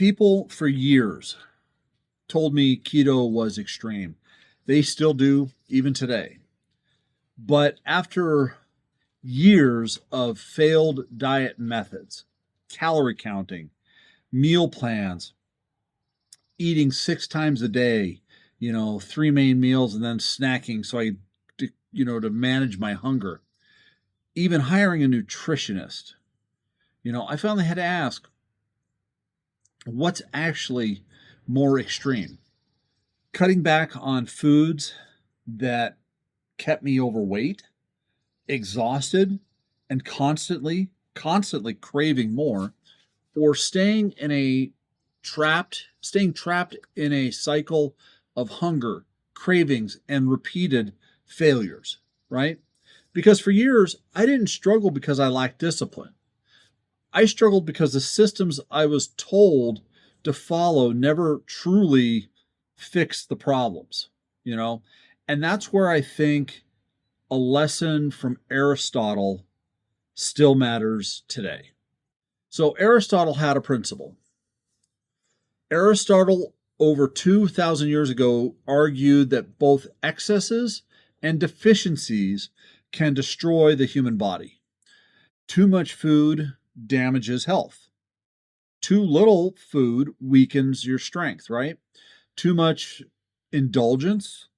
People for years told me keto was extreme. They still do, even today. But after years of failed diet methods, calorie counting, meal plans, eating 6 times a day, three main meals and then snacking to manage my hunger, even hiring a nutritionist, I finally had to ask, what's actually more extreme? Cutting back on foods that kept me overweight, exhausted, and constantly craving more, or staying trapped in a cycle of hunger, cravings, and repeated failures, right? Because for years, I didn't struggle because I lacked discipline. I struggled because the systems I was told to follow never truly fixed the problems, you know? And that's where I think a lesson from Aristotle still matters today. So Aristotle had a principle. Aristotle, over 2,000 years ago, argued that both excesses and deficiencies can destroy the human body. Too much food damages health. Too little food weakens your strength, right? Too much indulgence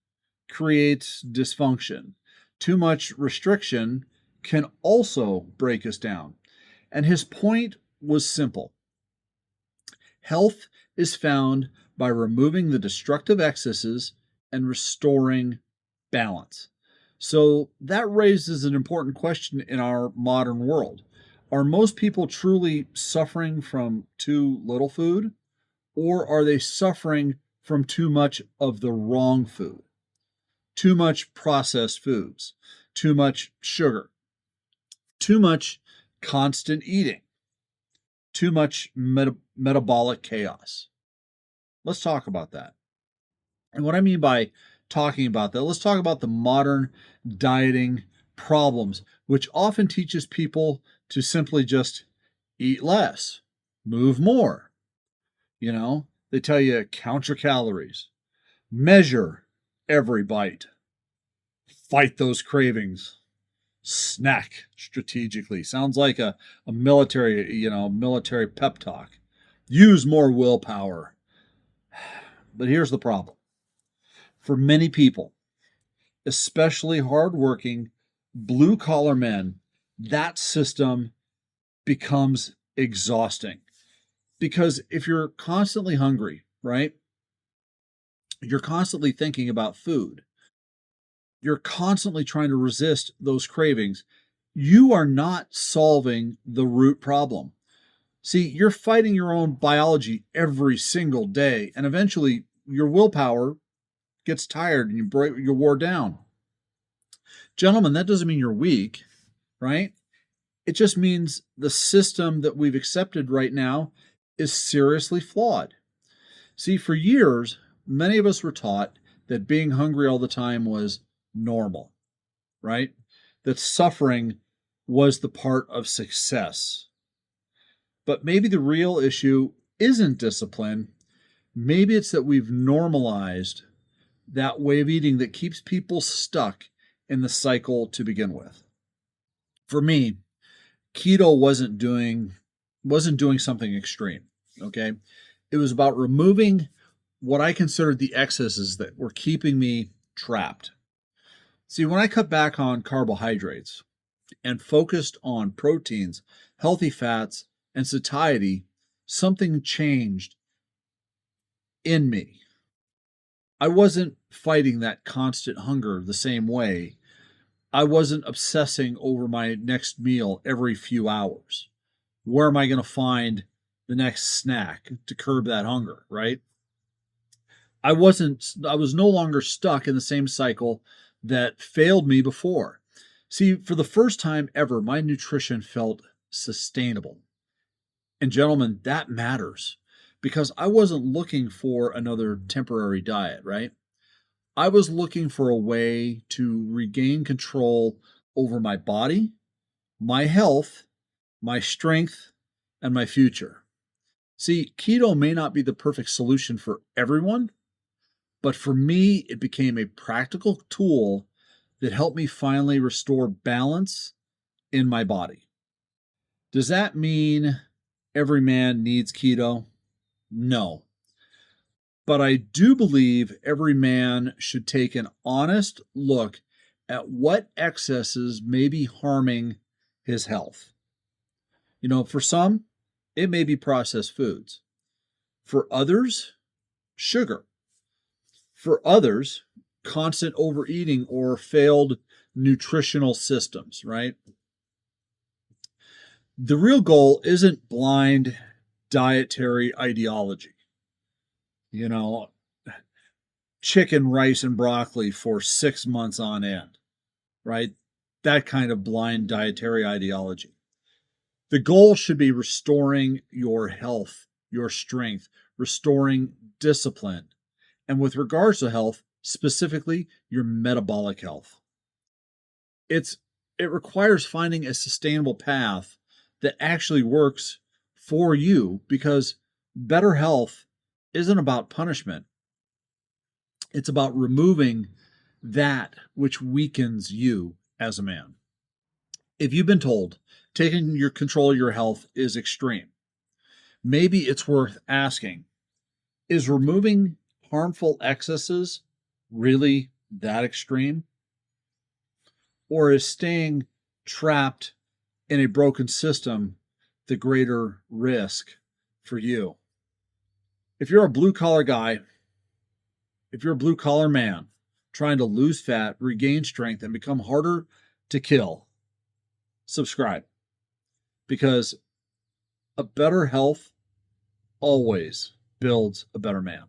creates dysfunction. Too much restriction can also break us down. And his point was simple. Health is found by removing the destructive excesses and restoring balance. So that raises an important question in our modern world. Are most people truly suffering from too little food, or are they suffering from too much of the wrong food? Too much processed foods, too much sugar, too much constant eating, too much metabolic chaos. Let's talk about that. And what I mean by talking about that, let's talk about the modern dieting problems, which often teaches people to simply just eat less, move more. They tell you count your calories, measure every bite, fight those cravings, snack strategically. Sounds like a military pep talk. Use more willpower. But here's the problem. For many people, especially hardworking, blue collar men, that system becomes exhausting. Because if you're constantly hungry, right? You're constantly thinking about food. You're constantly trying to resist those cravings. You are not solving the root problem. See, you're fighting your own biology every single day, and eventually your willpower gets tired and you're wore down. Gentlemen, that doesn't mean you're weak, right? It just means the system that we've accepted right now is seriously flawed. See, for years, many of us were taught that being hungry all the time was normal, right? That suffering was the part of success. But maybe the real issue isn't discipline. Maybe it's that we've normalized that way of eating that keeps people stuck in the cycle to begin with. For me, keto wasn't doing something extreme, okay? It was about removing what I considered the excesses that were keeping me trapped. See, when I cut back on carbohydrates and focused on proteins, healthy fats, and satiety, something changed in me. I wasn't fighting that constant hunger the same way. I wasn't obsessing over my next meal every few hours. Where am I going to find the next snack to curb that hunger, right? I was no longer stuck in the same cycle that failed me before. See, for the first time ever, my nutrition felt sustainable. And gentlemen, that matters because I wasn't looking for another temporary diet, right? I was looking for a way to regain control over my body, my health, my strength, and my future. See, keto may not be the perfect solution for everyone, but for me, it became a practical tool that helped me finally restore balance in my body. Does that mean every man needs keto? No. But I do believe every man should take an honest look at what excesses may be harming his health. For some, it may be processed foods. For others, sugar. For others, constant overeating or failed nutritional systems, right? The real goal isn't blind dietary ideology. You know, chicken, rice, and broccoli for 6 months on end, right? That kind of blind dietary ideology. The goal should be restoring your health, your strength, restoring discipline. And with regards to health, specifically your metabolic health. It requires finding a sustainable path that actually works for you, because better health isn't about punishment. It's about removing that which weakens you as a man. If you've been told taking your control of your health is extreme, maybe it's worth asking, is removing harmful excesses really that extreme? Or is staying trapped in a broken system the greater risk for you? If you're a blue collar guy, if you're a blue collar man trying to lose fat, regain strength, and become harder to kill, subscribe. Because a better health always builds a better man.